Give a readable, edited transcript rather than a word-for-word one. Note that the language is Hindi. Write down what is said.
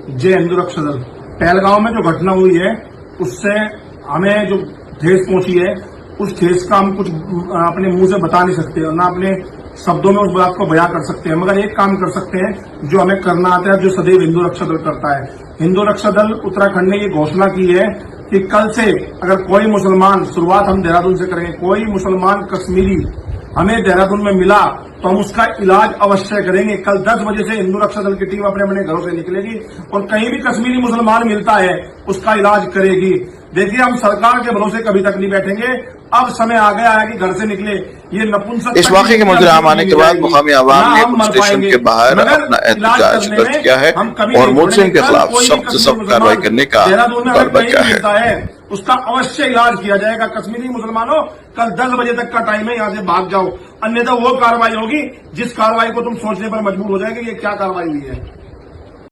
जय हिंदू रक्षा दल। पहलगांव में जो घटना हुई है उससे हमें जो ठेस पहुंची है उस ठेस का हम कुछ अपने मुंह से बता नहीं सकते और ना अपने शब्दों में उस बात को बयां कर सकते हैं, मगर एक काम कर सकते हैं जो हमें करना आता है, जो सदैव हिंदू रक्षा दल करता है। हिंदू रक्षा दल उत्तराखंड ने ये घोषणा की है कि कल से अगर कोई मुसलमान, शुरुआत हम देहरादून से करेंगे, कोई मुसलमान कश्मीरी हमें देहरादून में मिला तो हम उसका इलाज अवश्य करेंगे। कल 10 बजे से हिंदू रक्षा दल की टीम अपने अपने घरों से निकलेगी और कहीं भी कश्मीरी मुसलमान मिलता है उसका इलाज करेगी। देखिए, हम सरकार के भरोसे कभी तक नहीं बैठेंगे। अब समय आ गया है कि घर से निकले। ये नपुंसक इस वाक़े के मंजर आम आने के बाद मुकामी आवाम ने पुलिस स्टेशन के बाहर अपना एहतजाज दर्ज किया है और मुलजिम के खिलाफ सख्त से सख्त कार्रवाई करने का मुतालबा किया है। उसका अवश्य इलाज किया जाएगा। कश्मीरी मुसलमानों, कल 10 बजे तक का टाइम है, यहाँ से भाग जाओ, अन्यथा वो कार्रवाई होगी जिस कार्रवाई को तुम सोचने पर मजबूर हो जाएगी। ये क्या कार्रवाई हुई है।